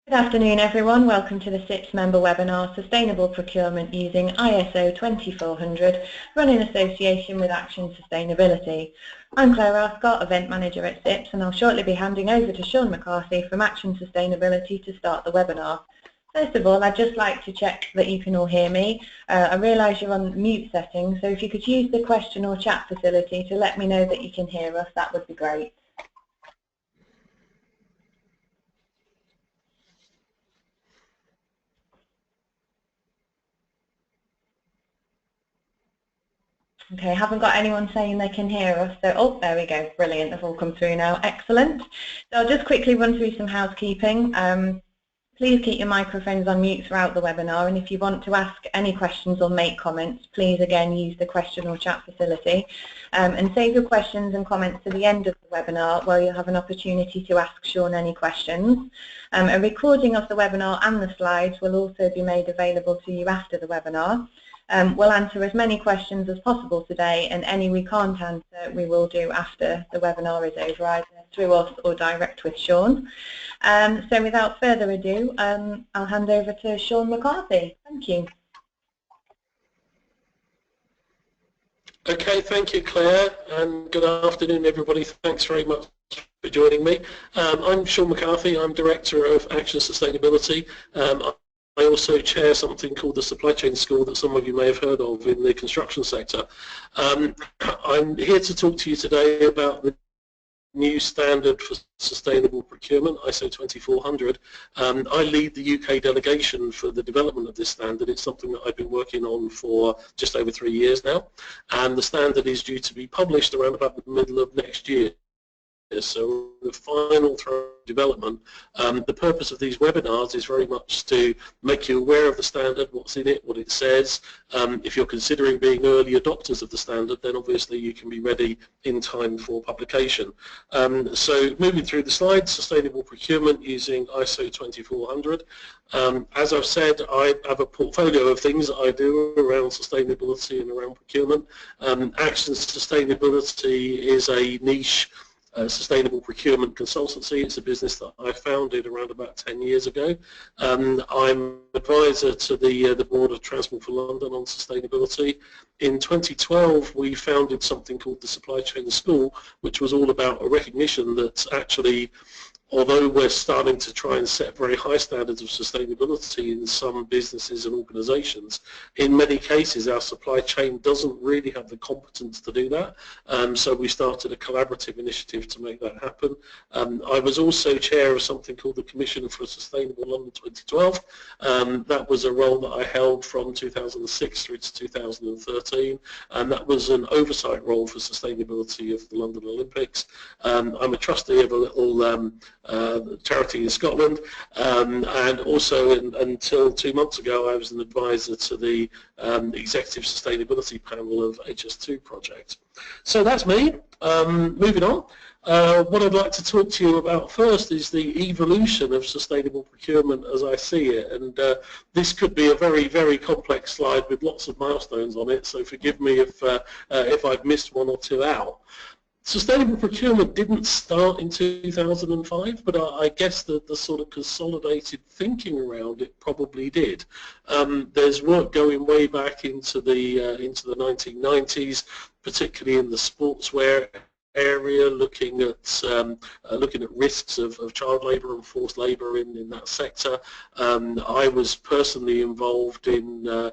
Good afternoon everyone, welcome to the CIPS member webinar, Sustainable Procurement using ISO 2400, run in association with Action Sustainability. I'm Claire Ascott, Event Manager at CIPS, and I'll shortly be handing over to Shaun McCarthy from Action Sustainability to start the webinar. First of all, I'd just like to check that you can all hear me. I realise you're on mute settings, so if you could use the question or chat facility to let me know that you can hear us, that would be great. Okay, haven't got anyone saying they can hear us, so, oh, there we go, brilliant, they've all come through now, excellent. So I'll just quickly run through some housekeeping. Please keep your microphones on mute throughout the webinar, and if you want to ask any questions or make comments, please again use the question or chat facility. And save your questions and comments to the end of the webinar where you'll have an opportunity to ask Shaun any questions. A recording of the webinar and the slides will also be made available to you after the webinar. We'll answer as many questions as possible today, and any we can't answer we will do after the webinar is over, either through us or direct with Shaun. So without further ado, I'll hand over to Shaun McCarthy. Thank you. Okay, thank you Claire, and good afternoon everybody. Thanks very much for joining me. I'm Shaun McCarthy, I'm Director of Action Sustainability. I also chair something called the Supply Chain School that some of you may have heard of in the construction sector. I'm here to talk to you today about the new standard for sustainable procurement, ISO 2400. I lead the UK delegation for the development of this standard. It's something that I've been working on for just over 3 years now, and the standard is due to be published around about the middle of next year. So the final throw of development. The purpose of these webinars is very much to make you aware of the standard, what's in it, what it says. If you're considering being early adopters of the standard, then obviously you can be ready in time for publication. So moving through the slides, sustainable procurement using ISO 2400. As I've said, I have a portfolio of things that I do around sustainability and around procurement. Action Sustainability is a niche sustainable procurement consultancy. It's a business that I founded around about 10 years ago. I'm advisor to the Board of Transport for London on sustainability. In 2012 we founded something called the Supply Chain School, which was all about a recognition that actually, although we're starting to try and set very high standards of sustainability in some businesses and organisations, in many cases our supply chain doesn't really have the competence to do that. So we started a collaborative initiative to make that happen. I was also chair of something called the Commission for a Sustainable London 2012. That was a role that I held from 2006 through to 2013, and that was an oversight role for sustainability of the London Olympics. I'm a trustee of a little charity in Scotland, and also until 2 months ago I was an advisor to the Executive Sustainability Panel of HS2 project. So that's me. Moving on. What I'd like to talk to you about first is the evolution of sustainable procurement as I see it, and this could be a very, very complex slide with lots of milestones on it, so forgive me if I've missed one or two out. Sustainable procurement didn't start in 2005, but I guess the sort of consolidated thinking around it probably did. There's work going way back into the 1990s, particularly in the sportswear area, looking at risks of child labour and forced labour in that sector. I was personally involved in a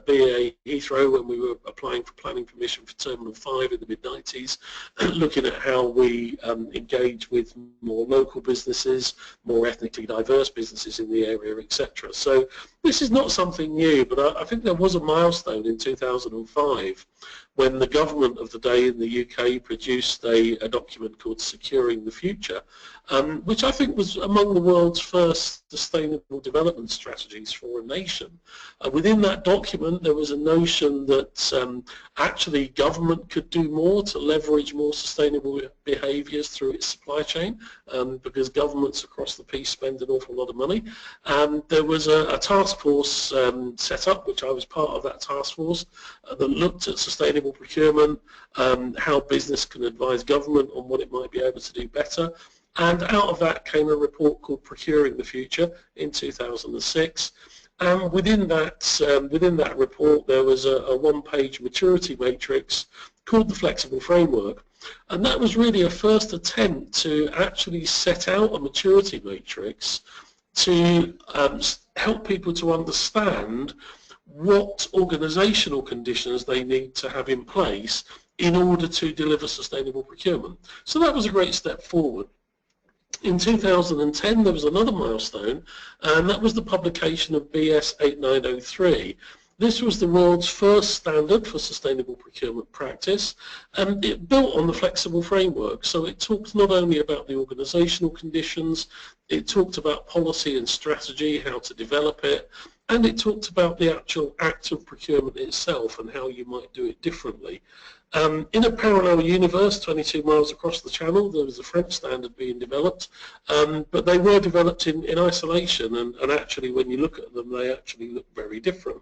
BA Heathrow when we were applying for planning permission for Terminal 5 in the mid-90s, looking at how we engage with more local businesses, more ethnically diverse businesses in the area, etc. So this is not something new, but I think there was a milestone in 2005 when the government of the day in the UK produced a document called Securing the Future, which I think was among the world's first sustainable development strategies for a nation. Within that document there was a notion that actually government could do more to leverage more sustainable behaviours through its supply chain, because governments across the piece spend an awful lot of money. There was a task force set up, which I was part of that task force, that looked at sustainable procurement, how business can advise government on what it might be able to do better. And out of that came a report called Procuring the Future in 2006. And within that report, there was a one-page maturity matrix called the Flexible Framework. And that was really a first attempt to actually set out a maturity matrix to help people to understand what organisational conditions they need to have in place in order to deliver sustainable procurement. So that was a great step forward. In 2010 there was another milestone, and that was the publication of BS 8903. This was the world's first standard for sustainable procurement practice, and it built on the flexible framework. So it talked not only about the organisational conditions, it talked about policy and strategy, how to develop it, and it talked about the actual act of procurement itself and how you might do it differently. In a parallel universe, 22 miles across the channel, there was a French standard being developed, but they were developed in isolation, and actually when you look at them, they actually look very different.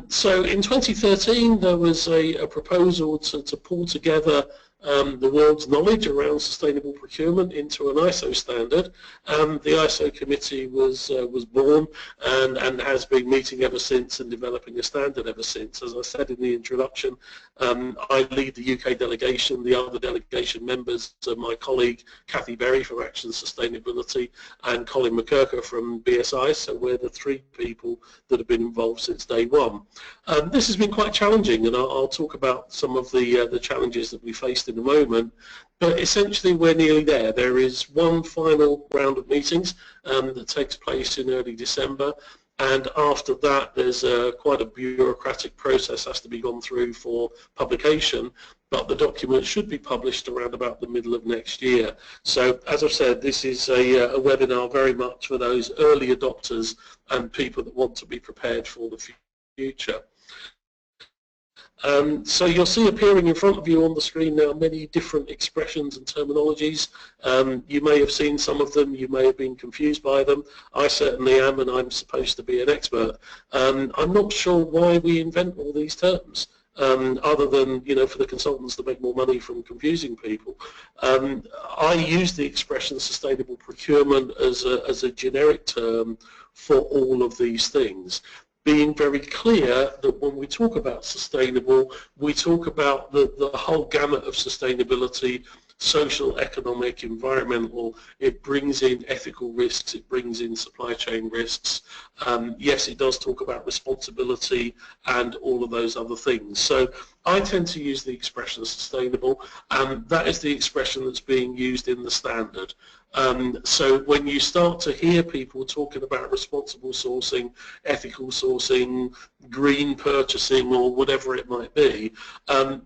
So in 2013, there was a proposal to pull together the world's knowledge around sustainable procurement into an ISO standard. The ISO committee was born and has been meeting ever since and developing a standard ever since. As I said in the introduction, I lead the UK delegation. The other delegation members are my colleague Cathy Berry from Action Sustainability and Colin McCarthy from BSI, so we're the three people that have been involved since day one. This has been quite challenging, and I'll talk about some of the challenges that we faced in a moment, but essentially we're nearly there. There is one final round of meetings that takes place in early December, and after that there's quite a bureaucratic process has to be gone through for publication, but the document should be published around about the middle of next year. So as I've said, this is a webinar very much for those early adopters and people that want to be prepared for the future. So you'll see appearing in front of you on the screen now many different expressions and terminologies. You may have seen some of them, you may have been confused by them. I certainly am, and I'm supposed to be an expert. I'm not sure why we invent all these terms, other than, you know, for the consultants to make more money from confusing people. I use the expression sustainable procurement as a generic term for all of these things, being very clear that when we talk about sustainable, we talk about the whole gamut of sustainability, social, economic, environmental. It brings in ethical risks, it brings in supply chain risks. Yes, it does talk about responsibility and all of those other things. So I tend to use the expression sustainable, and that is the expression that's being used in the standard. So when you start to hear people talking about responsible sourcing, ethical sourcing, green purchasing, or whatever it might be,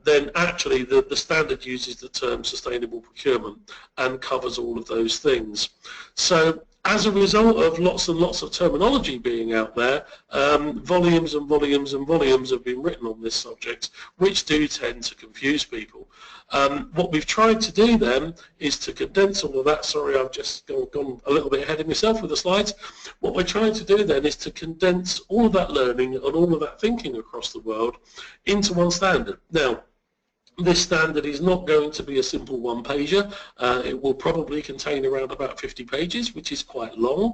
then actually the standard uses the term sustainable procurement and covers all of those things. So as a result of lots and lots of terminology being out there, volumes and volumes and volumes have been written on this subject, which do tend to confuse people. What we've tried to do then is to condense all of that. Sorry, I've just gone a little bit ahead of myself with the slides. What we're trying to do then is to condense all of that learning and all of that thinking across the world into one standard. Now, this standard is not going to be a simple one-pager. It will probably contain around about 50 pages, which is quite long,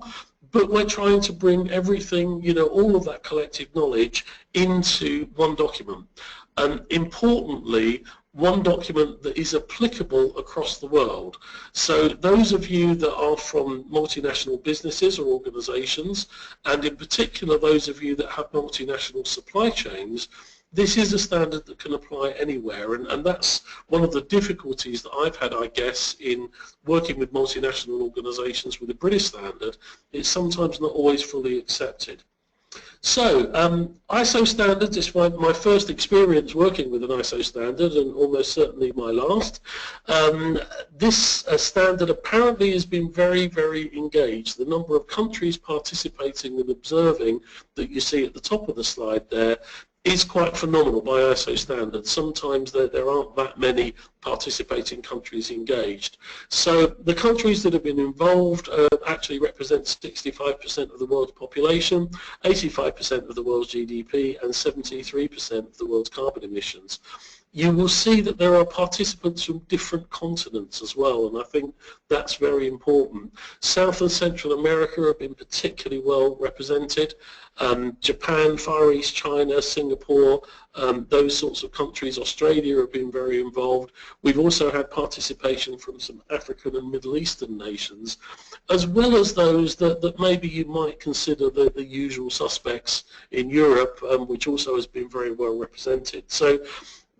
but we're trying to bring everything, you know, all of that collective knowledge into one document. And importantly, one document that is applicable across the world. So those of you that are from multinational businesses or organizations, and in particular those of you that have multinational supply chains, this is a standard that can apply anywhere, and that's one of the difficulties that I've had, I guess, in working with multinational organizations with a British standard. It's sometimes not always fully accepted. So ISO standards is my first experience working with an ISO standard, and almost certainly my last. This standard apparently has been very, very engaged. The number of countries participating and observing that you see at the top of the slide there is quite phenomenal by ISO standards. Sometimes there aren't that many participating countries engaged. So the countries that have been involved actually represent 65% of the world's population, 85% of the world's GDP, and 73% of the world's carbon emissions. you will see that there are participants from different continents as well, and I think that's very important. South and Central America have been particularly well represented. Japan, Far East, China, Singapore, those sorts of countries, Australia have been very involved. We've also had participation from some African and Middle Eastern nations, as well as those that maybe you might consider the usual suspects in Europe, which also has been very well represented. So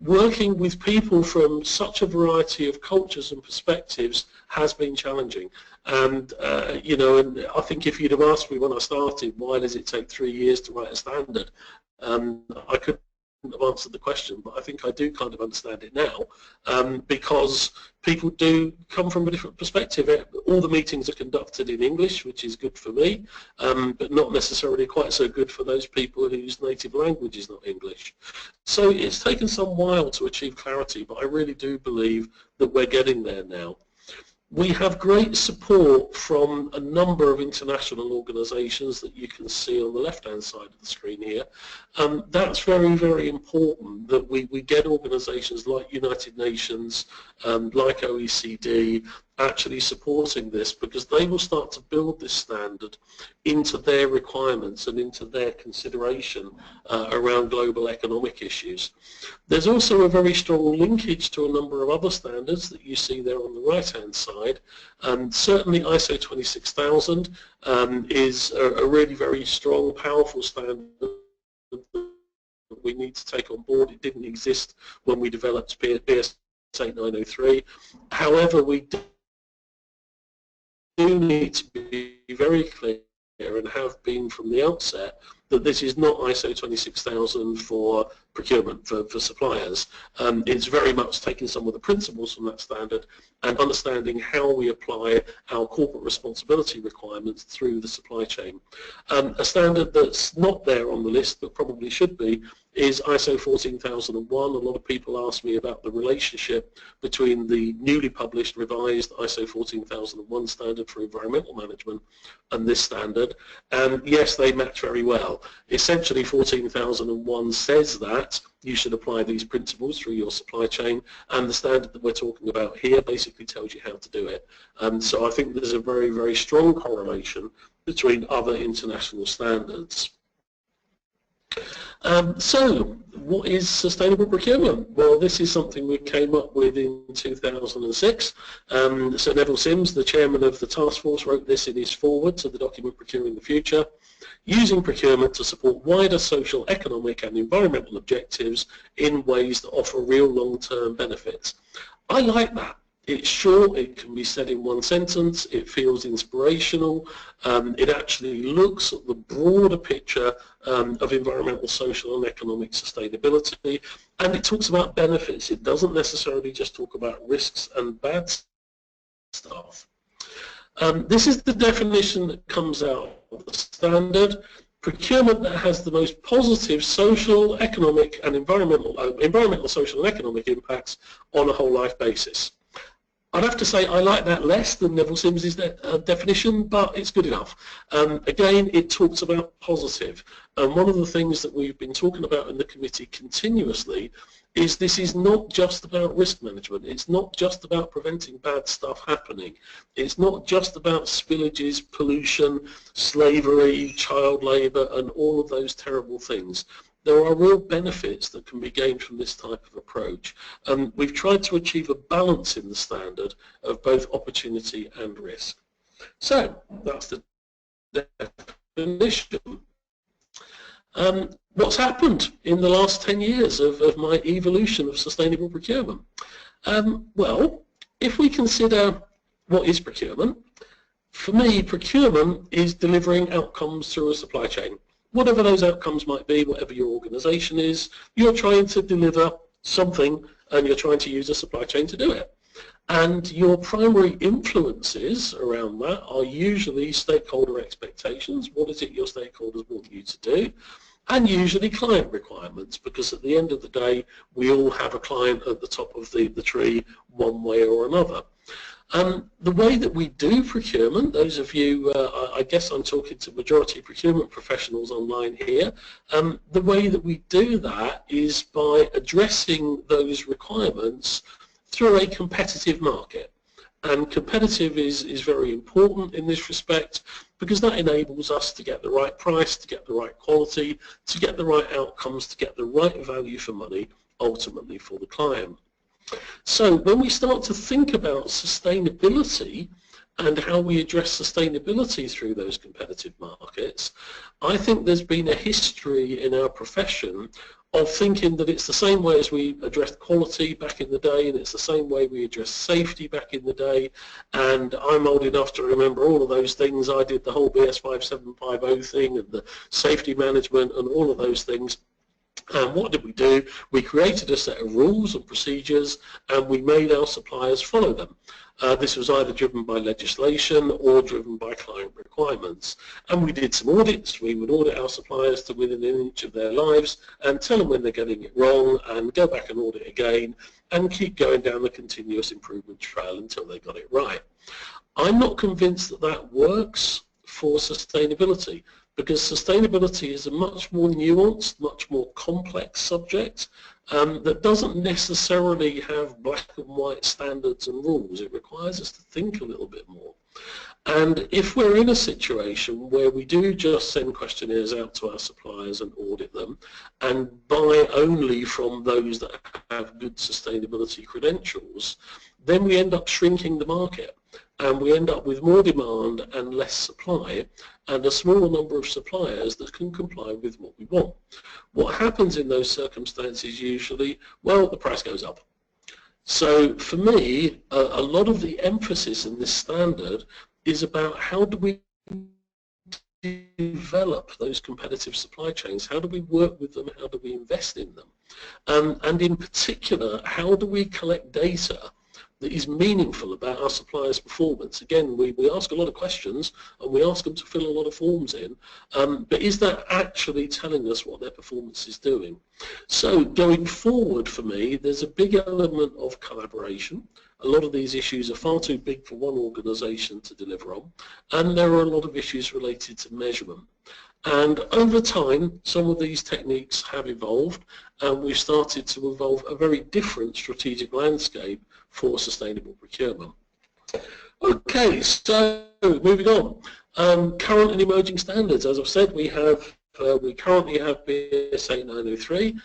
working with people from such a variety of cultures and perspectives has been challenging. And, you know, and I think if you'd have asked me when I started, why does it take 3 years to write a standard, I couldn't have answered the question, but I think I do kind of understand it now, because people do come from a different perspective. All the meetings are conducted in English, which is good for me, but not necessarily quite so good for those people whose native language is not English. So it's taken some while to achieve clarity, but I really do believe that we're getting there now. We have great support from a number of international organisations that you can see on the left-hand side of the screen here. That's very, very important that we get organisations like United Nations, like OECD, actually supporting this, because they will start to build this standard into their requirements and into their consideration around global economic issues. There's also a very strong linkage to a number of other standards that you see there on the right-hand side. Certainly ISO 26000 is a really very strong, powerful standard that we need to take on board. It didn't exist when we developed BS 8903. However, we do need to be very clear, and have been from the outset, that this is not ISO 26000 for procurement, for suppliers. It's very much taking some of the principles from that standard and understanding how we apply our corporate responsibility requirements through the supply chain. A standard that's not there on the list, but probably should be, is ISO 14001. A lot of people ask me about the relationship between the newly published revised ISO 14001 standard for environmental management and this standard, and yes, they match very well. Essentially 14001 says that you should apply these principles through your supply chain, and the standard that we're talking about here basically tells you how to do it. So I think there's a very, very strong correlation between other international standards. So what is sustainable procurement? Well, this is something we came up with in 2006. So Neville Sims, the chairman of the task force, wrote this in his foreword to the document Procuring the Future: using procurement to support wider social, economic and environmental objectives in ways that offer real long-term benefits. I like that. It's short, it can be said in one sentence, it feels inspirational, it actually looks at the broader picture of environmental, social and economic sustainability, and it talks about benefits. It doesn't necessarily just talk about risks and bad stuff. This is the definition that comes out of the standard: procurement that has the most positive social, economic and environmental, social and economic impacts on a whole life basis. I'd have to say I like that less than Neville Sims's definition, but it's good enough. Again, it talks about positive. And one of the things that we've been talking about in the committee continuously is this is not just about risk management. It's not just about preventing bad stuff happening. It's not just about spillages, pollution, slavery, child labour and all of those terrible things. There are real benefits that can be gained from this type of approach. We've tried to achieve a balance in the standard of both opportunity and risk. So that's the definition. What's happened in the last 10 years of my evolution of sustainable procurement? Well, if we consider what is procurement, for me, procurement is delivering outcomes through a supply chain. Whatever those outcomes might be, whatever your organisation is, you're trying to deliver something and you're trying to use a supply chain to do it. And your primary influences around that are usually stakeholder expectations. What is it your stakeholders want you to do? And usually client requirements, because at the end of the day, we all have a client at the top of the tree one way or another. The way that we do procurement, those of you, I guess I'm talking to majority procurement professionals online here, the way that we do that is by addressing those requirements through a competitive market. And competitive is very important in this respect because that enables us to get the right price, to get the right quality, to get the right outcomes, to get the right value for money ultimately for the client. So when we start to think about sustainability and how we address sustainability through those competitive markets, I think there's been a history in our profession of thinking that it's the same way as we addressed quality back in the day, and it's the same way we addressed safety back in the day. And I'm old enough to remember all of those things. I did the whole BS 5750 thing and the safety management and all of those things. And what did we do? We created a set of rules and procedures, and we made our suppliers follow them. This was either driven by legislation or driven by client requirements. And we did some audits. We would audit our suppliers to within an inch of their lives and tell them when they're getting it wrong and go back and audit again and keep going down the continuous improvement trail until they got it right. I'm not convinced that that works for sustainability, because sustainability is a much more nuanced, much more complex subject that doesn't necessarily have black and white standards and rules. It requires us to think a little bit more. And if we're in a situation where we do just send questionnaires out to our suppliers and audit them and buy only from those that have good sustainability credentials, then we end up shrinking the market. And we end up with more demand and less supply, and a smaller number of suppliers that can comply with what we want. What happens in those circumstances usually, well, the price goes up. So for me, a lot of the emphasis in this standard is about how do we develop those competitive supply chains, how do we work with them, how do we invest in them, and in particular, how do we collect data that is meaningful about our suppliers' performance. Again, we ask a lot of questions and we ask them to fill a lot of forms in, but is that actually telling us what their performance is doing? So going forward for me, there's a big element of collaboration. A lot of these issues are far too big for one organisation to deliver on, and there are a lot of issues related to measurement. And over time, some of these techniques have evolved, and we've started to evolve a very different strategic landscape for sustainable procurement. Okay, so moving on. Current and emerging standards. As I've said, we currently have BS 8903.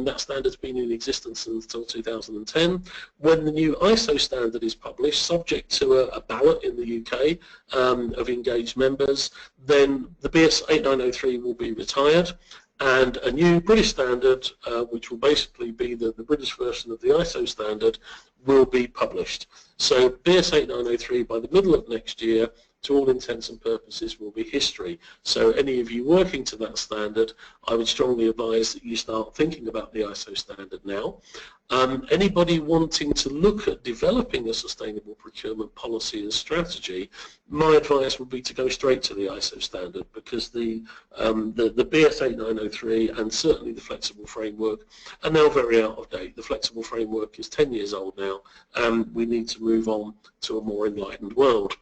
That standard's been in existence until 2010. When the new ISO standard is published, subject to a ballot in the UK of engaged members, then the BS 8903 will be retired, and a new British standard, which will basically be the British version of the ISO standard, will be published. So BS 8903 by the middle of next year, to all intents and purposes, will be history. So any of you working to that standard, I would strongly advise that you start thinking about the ISO standard now. Anybody wanting to look at developing a sustainable procurement policy and strategy, my advice would be to go straight to the ISO standard, because the BS 8903 and certainly the flexible framework are now very out of date. The flexible framework is 10 years old now, and we need to move on to a more enlightened world.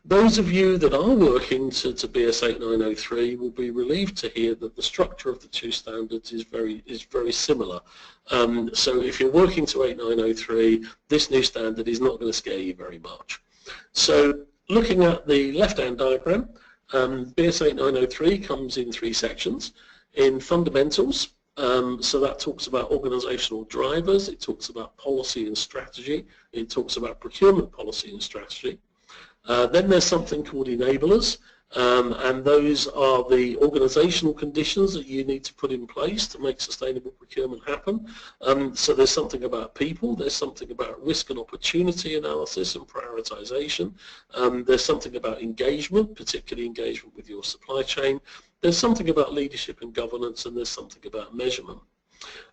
Those of you that are working to BS 8903 will be relieved to hear that the structure of the two standards is very similar. So if you're working to 8903, this new standard is not going to scare you very much. So looking at the left-hand diagram, BS 8903 comes in 3 sections. In fundamentals, so that talks about organisational drivers, it talks about policy and strategy, it talks about procurement policy and strategy. Then there's something called enablers, and those are the organisational conditions that you need to put in place to make sustainable procurement happen. So there's something about people, there's something about risk and opportunity analysis and prioritisation, there's something about engagement, particularly engagement with your supply chain, there's something about leadership and governance, and there's something about measurement.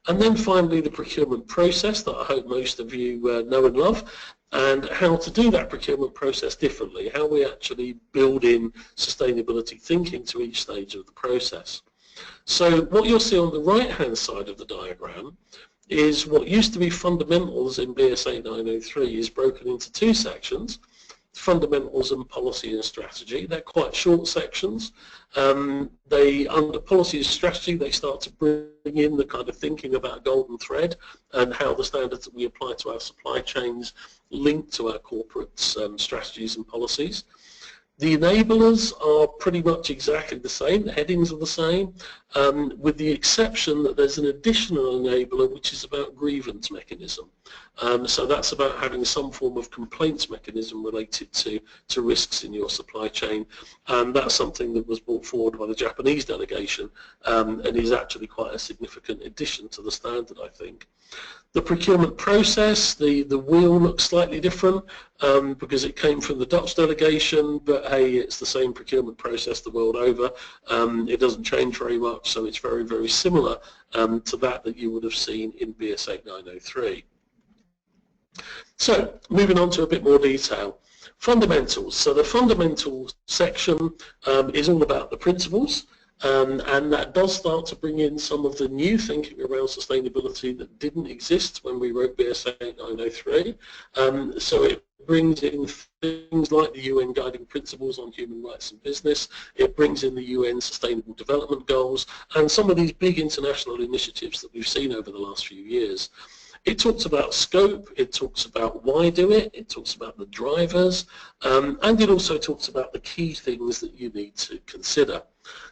And then finally the procurement process that I hope most of you know and love, and how to do that procurement process differently, how we actually build in sustainability thinking to each stage of the process. So what you'll see on the right hand side of the diagram is what used to be fundamentals in BS 8903 is broken into two sections: fundamentals and policy and strategy. They're quite short sections. Under policy and strategy, they start to bring in the kind of thinking about golden thread and how the standards that we apply to our supply chains link to our corporate strategies and policies. The enablers are pretty much exactly the same, the headings are the same, with the exception that there's an additional enabler which is about grievance mechanism. So that's about having some form of complaints mechanism related to risks in your supply chain, and that's something that was brought forward by the Japanese delegation and is actually quite a significant addition to the standard, I think. The procurement process, the wheel looks slightly different because it came from the Dutch delegation, but hey, it's the same procurement process the world over. It doesn't change very much, so it's very, very similar to that you would have seen in BS 8903. So, moving on to a bit more detail. Fundamentals. So the fundamentals section is all about the principles. And that does start to bring in some of the new thinking around sustainability that didn't exist when we wrote BS 8903. So it brings in things like the UN Guiding Principles on Human Rights and Business, it brings in the UN Sustainable Development Goals, and some of these big international initiatives that we've seen over the last few years. It talks about scope, it talks about why do it talks about the drivers, and it also talks about the key things that you need to consider.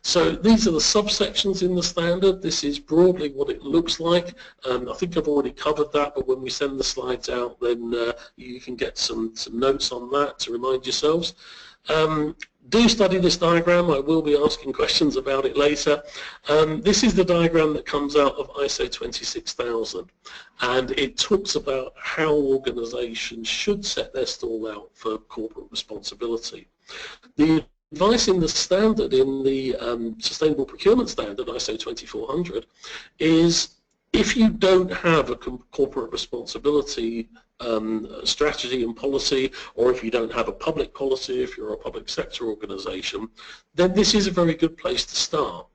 So these are the subsections in the standard. This is broadly what it looks like. I think I've already covered that, but when we send the slides out, then you can get some notes on that to remind yourselves. Do study this diagram. I will be asking questions about it later. This is the diagram that comes out of ISO 26000, and it talks about how organizations should set their stall out for corporate responsibility. The advice in the standard, in the Sustainable Procurement Standard, ISO 2400, is if you don't have a corporate responsibility strategy and policy, or if you don't have a public policy, if you're a public sector organization, then this is a very good place to start.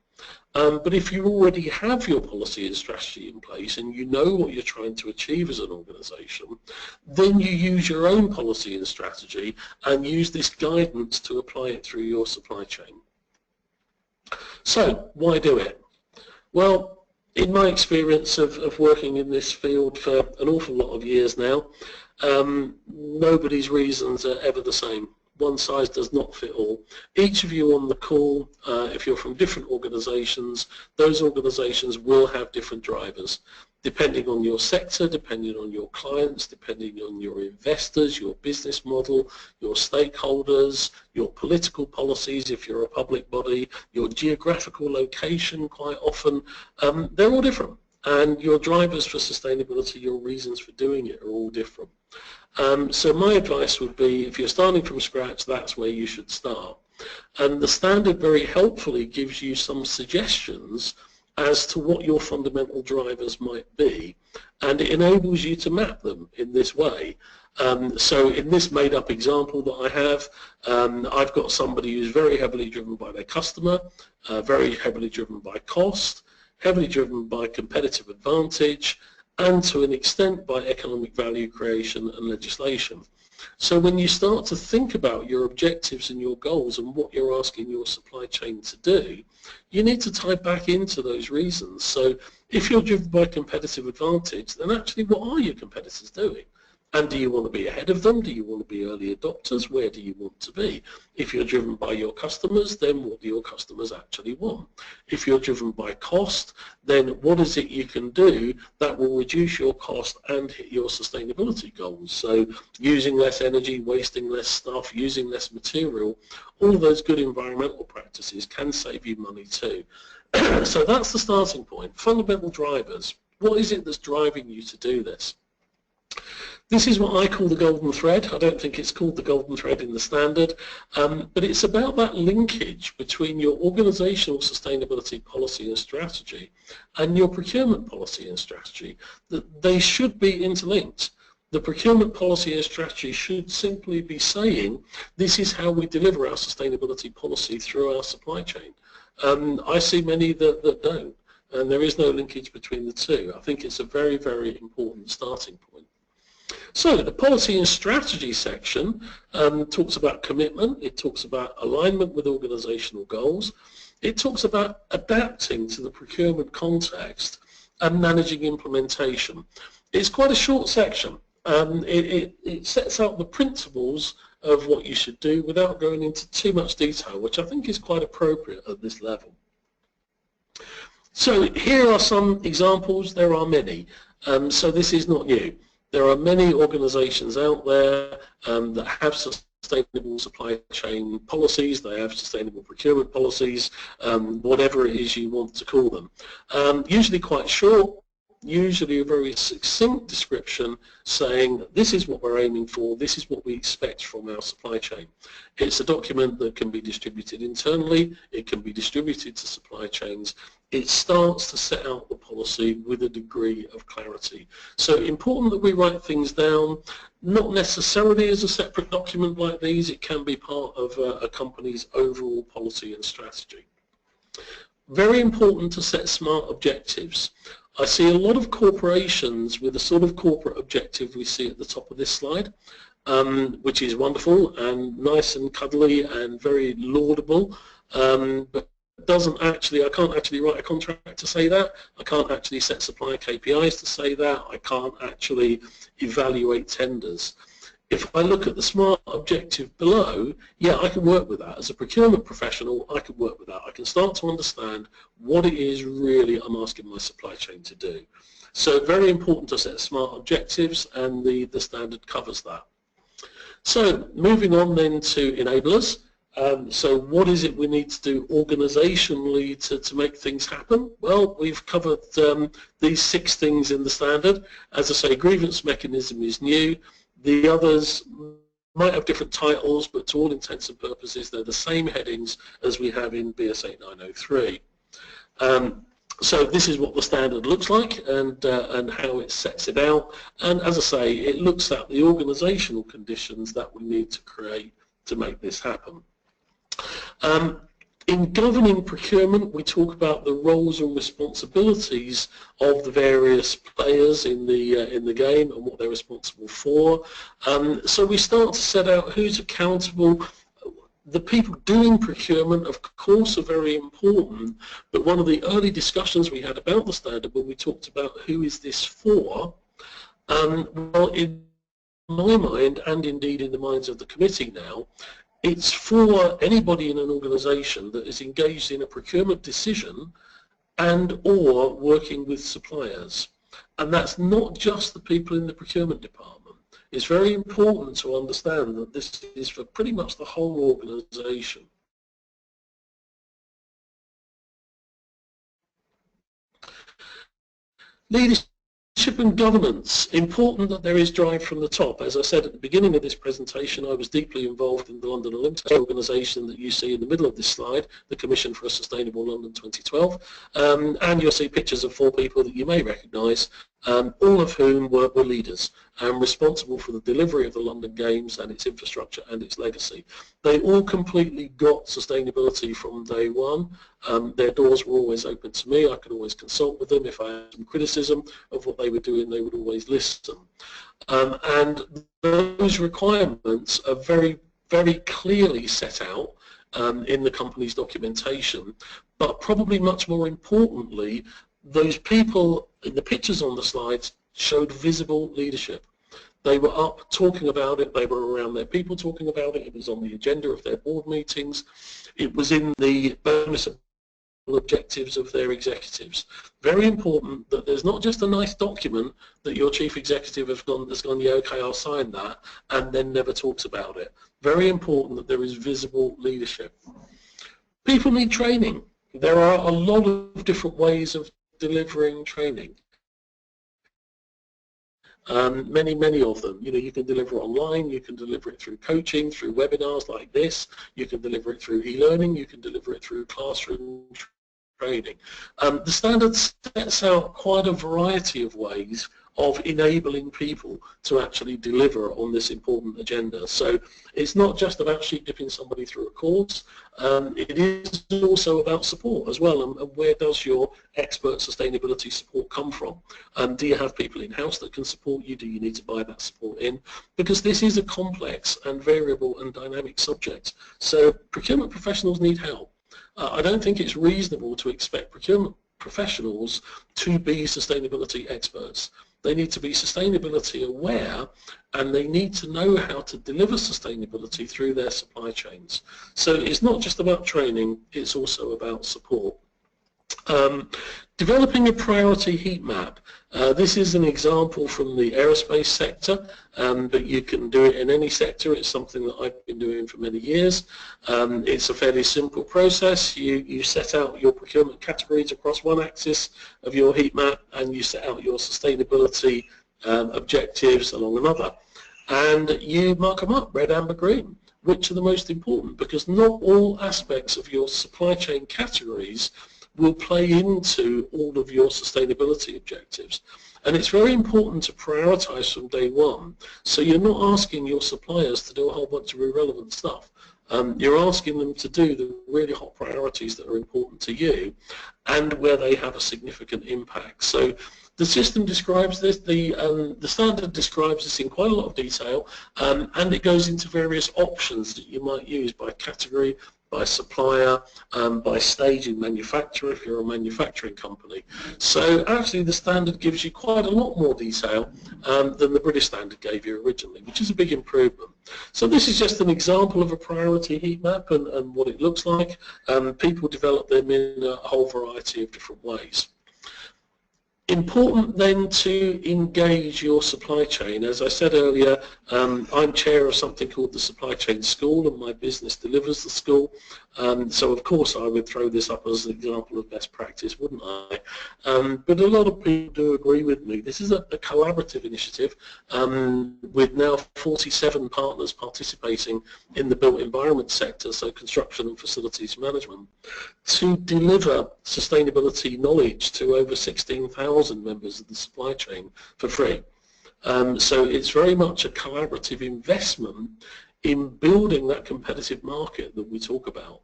But if you already have your policy and strategy in place and you know what you're trying to achieve as an organization, then you use your own policy and strategy and use this guidance to apply it through your supply chain. So, why do it? Well, in my experience of working in this field for an awful lot of years now, nobody's reasons are ever the same. One size does not fit all. Each of you on the call, if you're from different organizations, those organizations will have different drivers, depending on your sector, depending on your clients, depending on your investors, your business model, your stakeholders, your political policies if you're a public body, your geographical location quite often, they're all different. And your drivers for sustainability, your reasons for doing it are all different. So my advice would be, if you're starting from scratch, that's where you should start. And the standard very helpfully gives you some suggestions as to what your fundamental drivers might be, and it enables you to map them in this way. So in this made-up example that I have, I've got somebody who's very heavily driven by their customer, very heavily driven by cost, heavily driven by competitive advantage, and to an extent by economic value creation and legislation. So when you start to think about your objectives and your goals and what you're asking your supply chain to do, you need to tie back into those reasons. So if you're driven by competitive advantage, then actually what are your competitors doing? And do you want to be ahead of them? Do you want to be early adopters? Where do you want to be? If you're driven by your customers, then what do your customers actually want? If you're driven by cost, then what is it you can do that will reduce your cost and hit your sustainability goals? So using less energy, wasting less stuff, using less material, all of those good environmental practices can save you money too. So that's the starting point. Fundamental drivers. What is it that's driving you to do this? This is what I call the golden thread. I don't think it's called the golden thread in the standard, but it's about that linkage between your organizational sustainability policy and strategy and your procurement policy and strategy, that they should be interlinked. The procurement policy and strategy should simply be saying, this is how we deliver our sustainability policy through our supply chain. I see many that don't. and there is no linkage between the two. I think it's a very, very important starting point. So the policy and strategy section talks about commitment, it talks about alignment with organisational goals, it talks about adapting to the procurement context and managing implementation. It's quite a short section. It sets out the principles of what you should do without going into too much detail, which I think is quite appropriate at this level. So here are some examples. There are many. So this is not new. There are many organisations out there that have sustainable supply chain policies, they have sustainable procurement policies, whatever it is you want to call them. Usually quite short, usually a very succinct description saying this is what we're aiming for, this is what we expect from our supply chain. It's a document that can be distributed internally, it can be distributed to supply chains. It starts to set out the policy with a degree of clarity. So important that we write things down, not necessarily as a separate document like these, it can be part of a company's overall policy and strategy. Very important to set smart objectives. I see a lot of corporations with the sort of corporate objective we see at the top of this slide, which is wonderful and nice and cuddly and very laudable, but doesn't actually, I can't actually write a contract to say that, I can't actually set supplier KPIs to say that, I can't actually evaluate tenders. If I look at the smart objective below, yeah, I can work with that. As a procurement professional, I can work with that. I can start to understand what it is really I'm asking my supply chain to do. So very important to set smart objectives, and the standard covers that. So moving on then to enablers. So what is it we need to do organisationally to make things happen? Well, we've covered these 6 things in the standard. As I say, grievance mechanism is new. The others might have different titles, but to all intents and purposes, they're the same headings as we have in BS 8903. So this is what the standard looks like and how it sets it out. And as I say, it looks at the organisational conditions that we need to create to make this happen. In governing procurement, we talk about the roles and responsibilities of the various players in the game and what they're responsible for. So we start to set out who's accountable. The people doing procurement, of course, are very important, but one of the early discussions we had about the standard when we talked about who is this for, well, in my mind, and indeed in the minds of the committee now, it's for anybody in an organisation that is engaged in a procurement decision and or working with suppliers. And that's not just the people in the procurement department. It's very important to understand that this is for pretty much the whole organisation. Leadership and governance, important that there is drive from the top. As I said at the beginning of this presentation, I was deeply involved in the London Olympics organisation that you see in the middle of this slide, the Commission for a Sustainable London 2012, and you'll see pictures of 4 people that you may recognise, all of whom were leaders and responsible for the delivery of the London Games and its infrastructure and its legacy. They all completely got sustainability from day one. Their doors were always open to me. I could always consult with them. If I had some criticism of what they were doing, they would always listen. And those requirements are very, very clearly set out in the company's documentation, but probably much more importantly, those people in the pictures on the slides showed visible leadership. They were up talking about it, they were around their people talking about it, it was on the agenda of their board meetings, it was in the bonus objectives of their executives. Very important that there's not just a nice document that your chief executive has gone, yeah, okay, I'll sign that, and then never talks about it. Very important that there is visible leadership. People need training. There are a lot of different ways of delivering training. Many of them. You know, you can deliver online, you can deliver it through coaching, through webinars like this, you can deliver it through e-learning, you can deliver it through classroom training. The standard sets out quite a variety of ways of enabling people to actually deliver on this important agenda. So it's not just about sheep dipping somebody through a course, it is also about support as well, and where does your expert sustainability support come from? Do you have people in-house that can support you? Do you need to buy that support in? Because this is a complex and variable and dynamic subject. So procurement professionals need help. I don't think it's reasonable to expect procurement professionals to be sustainability experts. They need to be sustainability aware, and they need to know how to deliver sustainability through their supply chains. So it's not just about training, it's also about support. Developing a priority heat map. This is an example from the aerospace sector, but you can do it in any sector. It's something that I've been doing for many years. It's a fairly simple process. You set out your procurement categories across one axis of your heat map, and you set out your sustainability objectives along another. And you mark them up, red, amber, green, which are the most important, because not all aspects of your supply chain categories will play into all of your sustainability objectives. And it's very important to prioritize from day one, so you're not asking your suppliers to do a whole bunch of irrelevant stuff. You're asking them to do the really hot priorities that are important to you and where they have a significant impact. So the system describes this, the standard describes this in quite a lot of detail, and it goes into various options that you might use by category, by supplier, by stage in manufacturer if you're a manufacturing company. So actually the standard gives you quite a lot more detail than the British standard gave you originally, which is a big improvement. So this is just an example of a priority heat map and what it looks like. People develop them in a whole variety of different ways. Important then to engage your supply chain. As I said earlier, I'm chair of something called the Supply Chain School, and my business delivers the school. So of course I would throw this up as an example of best practice, wouldn't I? But a lot of people do agree with me. This is a collaborative initiative with now 47 partners participating in the built environment sector, so construction and facilities management, to deliver sustainability knowledge to over 16,000 members of the supply chain for free. So it's very much a collaborative investment in building that competitive market that we talk about.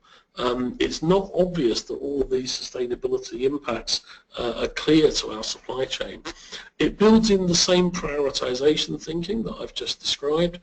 It's not obvious that all of these sustainability impacts are clear to our supply chain. It builds in the same prioritization thinking that I've just described.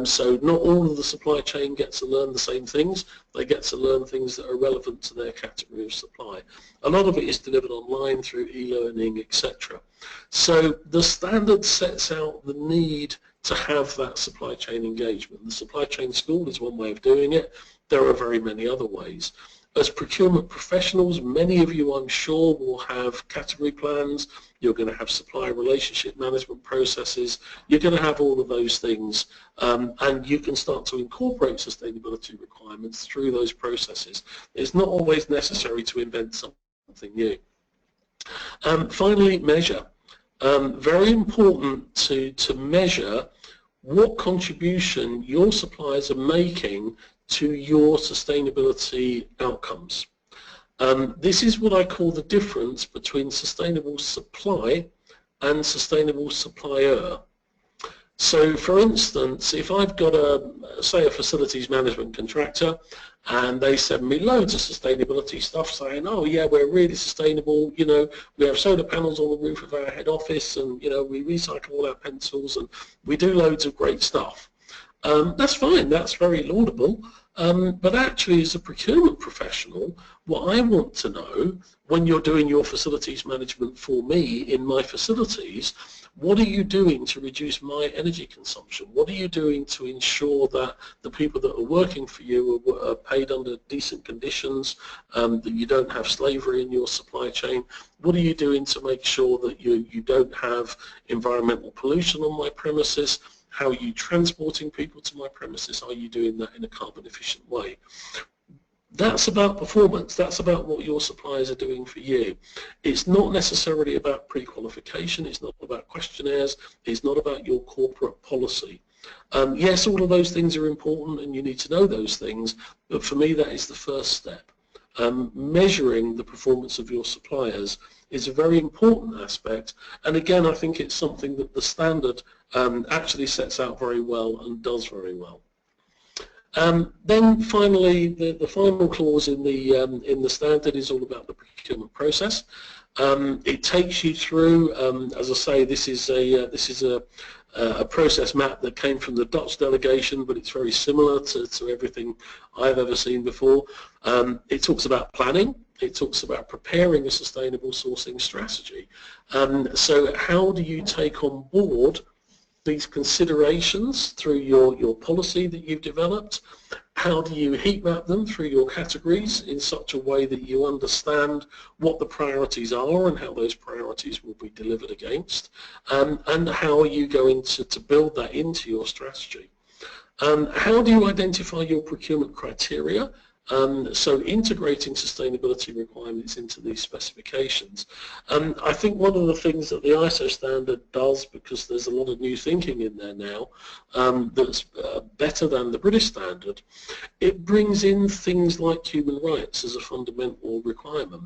So not all of the supply chain gets to learn the same things. They get to learn things that are relevant to their category of supply. A lot of it is delivered online through e-learning, etc. So the standard sets out the need to have that supply chain engagement. The supply chain school is one way of doing it. There are very many other ways. As procurement professionals, many of you, I'm sure, will have category plans. You're going to have supplier relationship management processes. You're going to have all of those things, and you can start to incorporate sustainability requirements through those processes. It's not always necessary to invent something new. Finally, measure. Very important to measure what contribution your suppliers are making to your sustainability outcomes. This is what I call the difference between sustainable supply and sustainable supplier. So for instance, if I've got say a facilities management contractor and they send me loads of sustainability stuff saying, oh yeah, we're really sustainable, you know, we have solar panels on the roof of our head office, and you know, we recycle all our pencils and we do loads of great stuff. That's fine, that's very laudable, but actually as a procurement professional, what I want to know when you're doing your facilities management for me in my facilities, what are you doing to reduce my energy consumption? What are you doing to ensure that the people that are working for you are paid under decent conditions, that you don't have slavery in your supply chain? What are you doing to make sure that you don't have environmental pollution on my premises? How are you transporting people to my premises? Are you doing that in a carbon efficient way? That's about performance. That's about what your suppliers are doing for you. It's not necessarily about pre-qualification. It's not about questionnaires. It's not about your corporate policy. Yes, all of those things are important and you need to know those things, but for me that is the first step. measuring the performance of your suppliers is a very important aspect, and again I think it's something that the standard actually sets out very well and does very well. Then finally, the final clause in the standard is all about the procurement process. It takes you through, as I say, this is a process map that came from the Dutch delegation, but it's very similar to everything I've ever seen before. It talks about planning. It talks about preparing a sustainable sourcing strategy. So how do you take on board these considerations through your policy that you've developed? How do you heat map them through your categories in such a way that you understand what the priorities are and how those priorities will be delivered against? And how are you going to build that into your strategy? How do you identify your procurement criteria? So integrating sustainability requirements into these specifications. I think one of the things that the ISO standard does, because there's a lot of new thinking in there now that's better than the British standard, it brings in things like human rights as a fundamental requirement.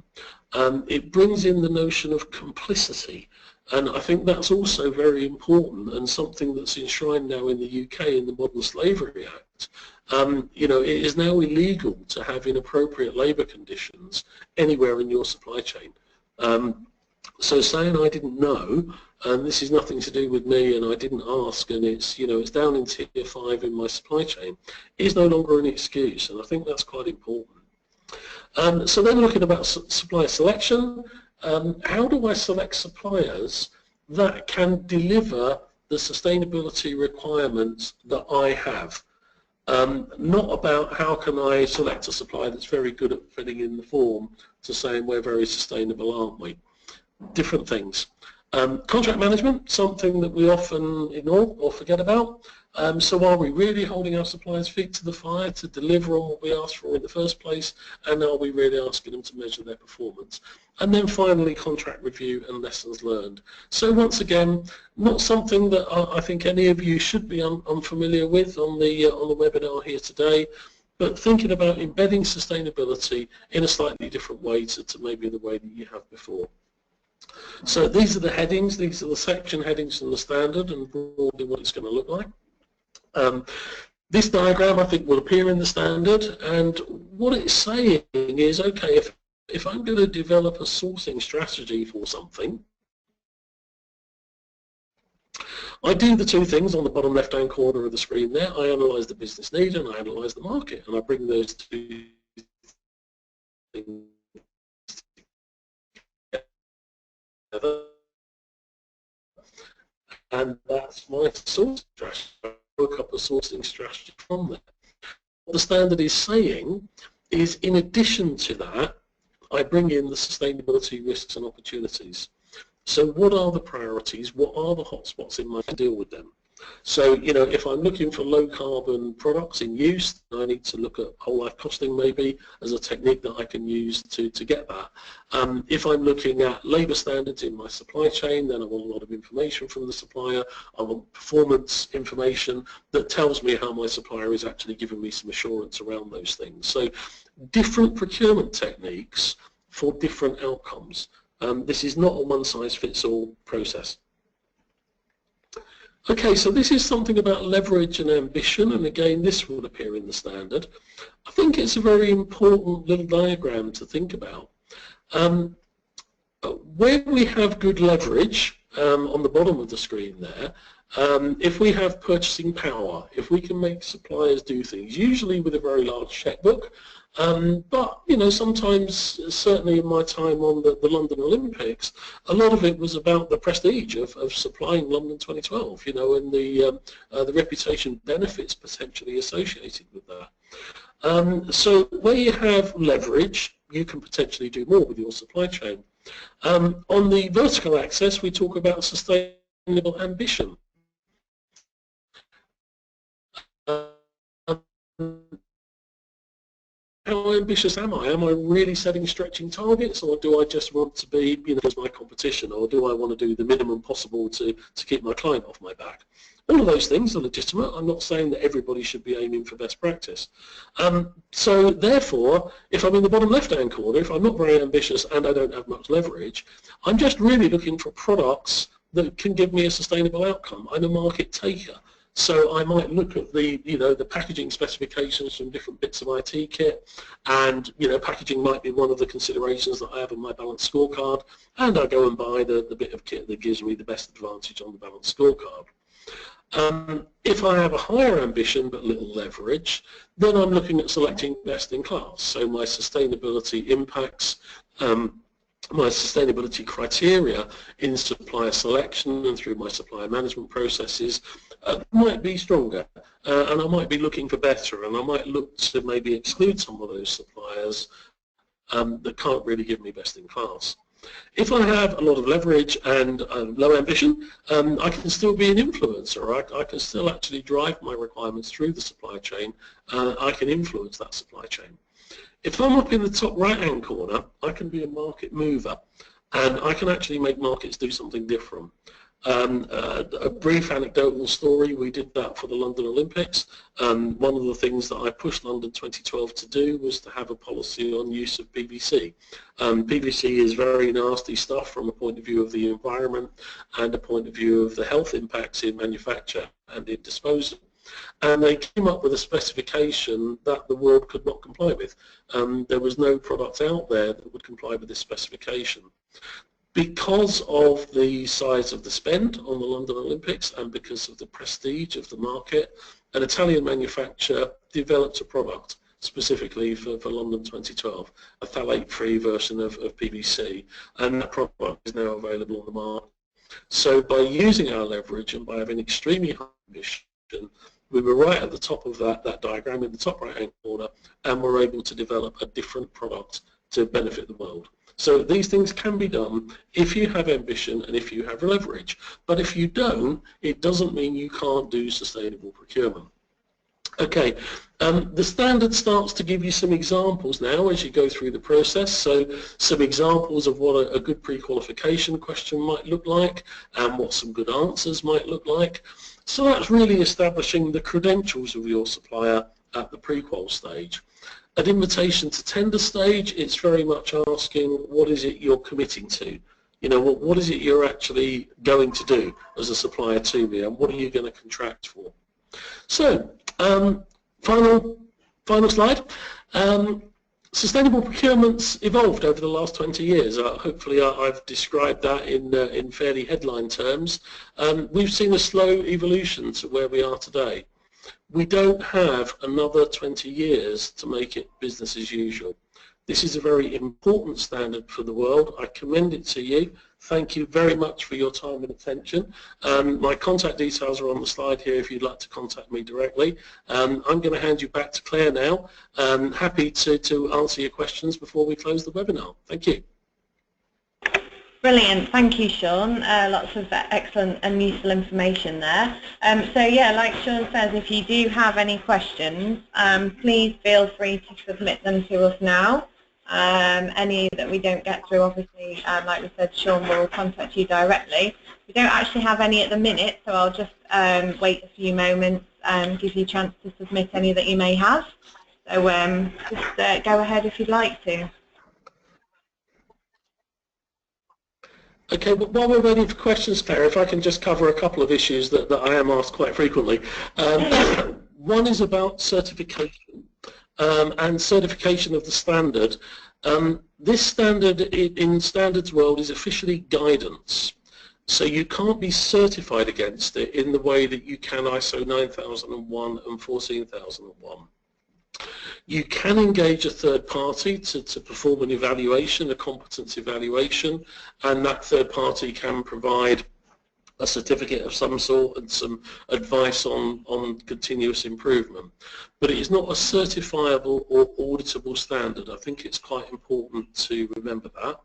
It brings in the notion of complicity. And I think that's also very important and something that's enshrined now in the UK in the Modern Slavery Act. You know, it is now illegal to have inappropriate labour conditions anywhere in your supply chain. So saying I didn't know, and this is nothing to do with me, and I didn't ask, and it's, you know, it's down in tier 5 in my supply chain, is no longer an excuse, and I think that's quite important. So then looking about supplier selection. How do I select suppliers that can deliver the sustainability requirements that I have? Not about how can I select a supplier that's very good at filling in the form to saying we're very sustainable, aren't we? Different things. Contract management, something that we often ignore or forget about. So are we really holding our suppliers' feet to the fire to deliver on what we asked for in the first place, and are we really asking them to measure their performance? And then finally, contract review and lessons learned. So once again, not something that I think any of you should be unfamiliar with on the webinar here today, but thinking about embedding sustainability in a slightly different way to maybe the way that you have before. So these are the headings, these are the section headings from the standard and broadly what it's going to look like. This diagram I think will appear in the standard, and what it's saying is, okay, if I'm going to develop a sourcing strategy for something, I do the two things on the bottom left-hand corner of the screen there. I analyse the business need and I analyse the market, and I bring those two things together, and that's my sourcing strategy. I work up a sourcing strategy from there. What the standard is saying is, in addition to that, I bring in the sustainability risks and opportunities. So what are the priorities? What are the hotspots in my to deal with them? So, you know, if I'm looking for low carbon products in use, I need to look at whole life costing maybe as a technique that I can use to get that. If I'm looking at labour standards in my supply chain, then I want a lot of information from the supplier. I want performance information that tells me how my supplier is actually giving me some assurance around those things. So different procurement techniques for different outcomes. This is not a one-size-fits-all process. Okay, so this is something about leverage and ambition, and again this will appear in the standard. I think it's a very important little diagram to think about. When we have good leverage, on the bottom of the screen there, if we have purchasing power, if we can make suppliers do things, usually with a very large checkbook, but you know, sometimes, certainly in my time on the London Olympics, a lot of it was about the prestige of supplying London 2012, you know, and the reputation benefits potentially associated with that. So where you have leverage, you can potentially do more with your supply chain. On the vertical axis, we talk about sustainable ambition. how ambitious am I? Am I really setting stretching targets, or do I just want to be, as my competition, or do I want to do the minimum possible to keep my client off my back? All of those things are legitimate. I'm not saying that everybody should be aiming for best practice. So therefore, if I'm in the bottom left-hand corner, if I'm not very ambitious and I don't have much leverage, I'm just really looking for products that can give me a sustainable outcome. I'm a market taker. So I might look at the packaging specifications from different bits of IT kit, and packaging might be one of the considerations that I have in my balanced scorecard, and I go and buy the bit of kit that gives me the best advantage on the balanced scorecard. If I have a higher ambition but little leverage, then I'm looking at selecting best in class. So my sustainability impacts, my sustainability criteria in supplier selection and through my supplier management processes might be stronger, and I might be looking for better, and I might look to maybe exclude some of those suppliers that can't really give me best in class. If I have a lot of leverage and low ambition, I can still be an influencer. I can still actually drive my requirements through the supply chain. I can influence that supply chain. If I'm up in the top right-hand corner, I can be a market mover, and I can actually make markets do something different. A brief anecdotal story, we did that for the London Olympics. One of the things that I pushed London 2012 to do was to have a policy on use of PVC. PVC is very nasty stuff from a point of view of the environment and a point of view of the health impacts in manufacture and in disposal. And they came up with a specification that the world could not comply with. There was no product out there that would comply with this specification. Because of the size of the spend on the London Olympics and because of the prestige of the market, an Italian manufacturer developed a product specifically for London 2012, a phthalate-free version of PVC, and that product is now available on the market. So by using our leverage and by having extremely high ambition, we were right at the top of that diagram in the top right-hand corner, and we're able to develop a different product to benefit the world. So these things can be done if you have ambition and if you have leverage. But if you don't, it doesn't mean you can't do sustainable procurement. Okay, the standard starts to give you some examples now as you go through the process. So some examples of what a good pre-qualification question might look like and what some good answers might look like. So that's really establishing the credentials of your supplier at the pre-qual stage. At invitation to tender stage, it's very much asking what is it you're committing to? What is it you're actually going to do as a supplier to me, and what are you going to contract for? So, final slide. Sustainable procurement's evolved over the last 20 years. Hopefully I've described that in fairly headline terms. We've seen a slow evolution to where we are today. We don't have another 20 years to make it business as usual. This is a very important standard for the world. I commend it to you. Thank you very much for your time and attention. My contact details are on the slide here if you'd like to contact me directly. I'm going to hand you back to Claire now. Happy to answer your questions before we close the webinar. Thank you. Brilliant, thank you, Shaun. Lots of excellent and useful information there. So yeah, like Shaun says, if you do have any questions, please feel free to submit them to us now. Any that we don't get through, obviously, like we said, Shaun will contact you directly. We don't actually have any at the minute, so I'll just wait a few moments and give you a chance to submit any that you may have. So just go ahead if you'd like to. Okay, but while we're waiting for questions, Claire, if I can just cover a couple of issues that I am asked quite frequently. One is about certification and certification of the standard. This standard in standards world is officially guidance. So you can't be certified against it in the way that you can ISO 9001 and 14001. You can engage a third party to perform an evaluation, a competence evaluation, and that third party can provide a certificate of some sort and some advice on continuous improvement. But it is not a certifiable or auditable standard. I think it's quite important to remember that.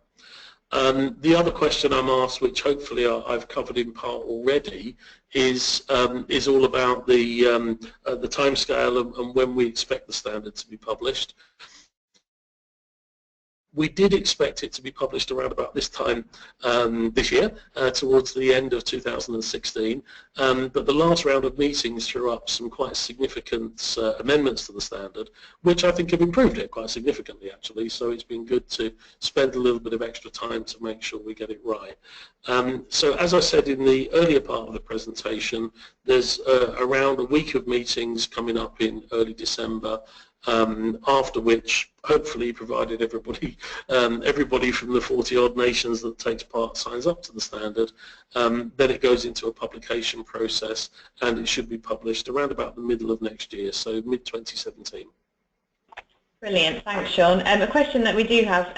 The other question I'm asked, which hopefully I've covered in part already, is all about the timescale and when we expect the standard to be published. We did expect it to be published around about this time this year, towards the end of 2016, but the last round of meetings threw up some quite significant amendments to the standard, which I think have improved it quite significantly actually, so it's been good to spend a little bit of extra time to make sure we get it right. So as I said in the earlier part of the presentation, there's around a week of meetings coming up in early December, after which, hopefully, provided everybody from the 40-odd nations that takes part signs up to the standard, then it goes into a publication process, and it should be published around about the middle of next year, so mid-2017. Brilliant, thanks Shaun. A question that we do have,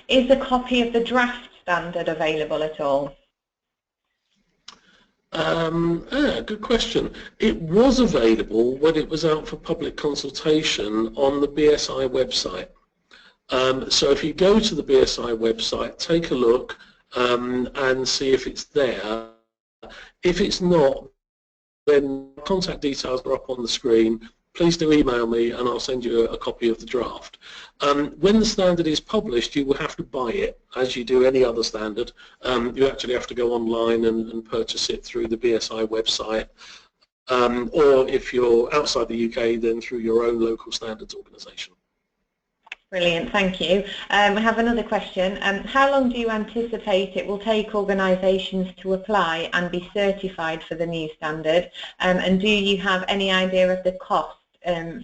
is a copy of the draft standard available at all? Good question. It was available when it was out for public consultation on the BSI website. So if you go to the BSI website, take a look and see if it's there. If it's not, then contact details are up on the screen. Please do email me and I'll send you a copy of the draft. When the standard is published, you will have to buy it, as you do any other standard. You actually have to go online and purchase it through the BSI website, or if you're outside the UK, then through your own local standards organisation. Brilliant, thank you. We have another question. How long do you anticipate it will take organisations to apply and be certified for the new standard? And do you have any idea of the cost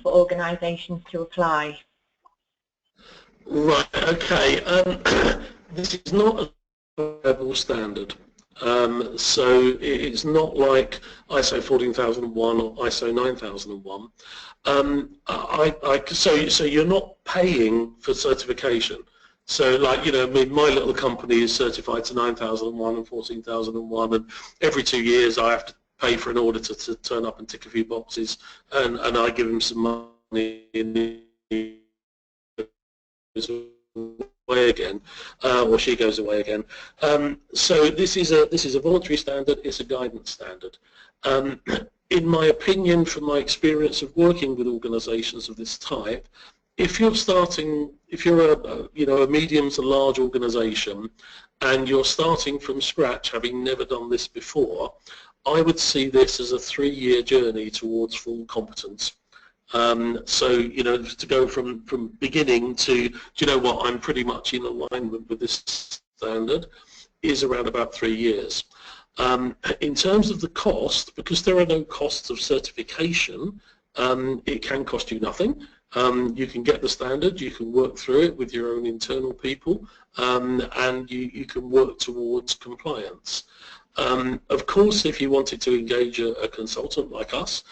for organisations to apply? Right, okay. This is not a level standard. So it's not like ISO 14001 or ISO 9001. So you're not paying for certification. So like, you know, I mean, my little company is certified to 9001 and 14001, and every 2 years I have to pay for an auditor to turn up and tick a few boxes, and I give him some money in the away again, or she goes away again. So this is a voluntary standard. It's a guidance standard. In my opinion, from my experience of working with organisations of this type, if you're a medium to large organisation and you're starting from scratch, having never done this before, I would see this as a 3-year journey towards full competence. So, you know, to go from beginning to, do you know what, I'm pretty much in alignment with this standard, is around about 3 years. In terms of the cost, because there are no costs of certification, it can cost you nothing. You can get the standard, you can work through it with your own internal people, and you can work towards compliance. Of course, if you wanted to engage a consultant like us,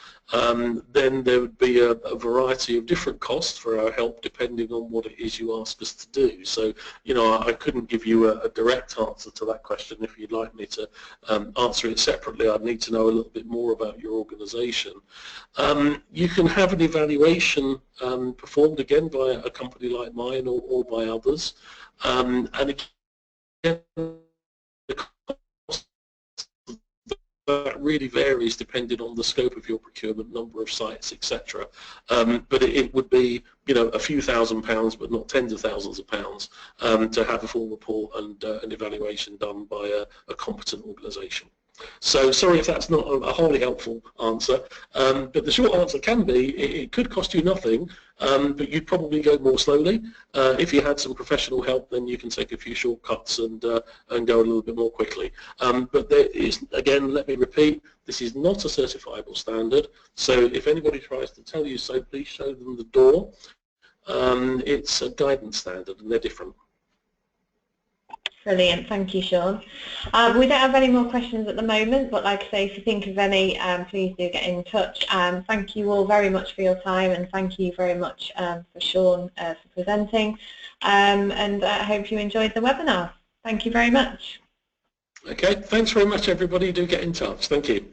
then there would be a variety of different costs for our help depending on what it is you ask us to do. So, you know, I couldn't give you a direct answer to that question. If you'd like me to answer it separately, I'd need to know a little bit more about your organisation. You can have an evaluation performed again by a company like mine or by others, and again, that really varies depending on the scope of your procurement, number of sites, etc. But it would be, you know, a few £1,000s, but not tens of thousands of pounds, to have a full report and an evaluation done by a competent organisation. So sorry if that's not a wholly helpful answer, but the short answer can be it could cost you nothing, but you'd probably go more slowly. If you had some professional help, then you can take a few shortcuts and go a little bit more quickly. But there is, again, let me repeat, this is not a certifiable standard, so if anybody tries to tell you so, please show them the door. It's a guidance standard and they're different. Brilliant, thank you, Shaun. We don't have any more questions at the moment, but like I say, if you think of any, please do get in touch. Thank you all very much for your time, and thank you very much for Shaun for presenting, and I hope you enjoyed the webinar. Thank you very much. Okay, thanks very much everybody, do get in touch, thank you.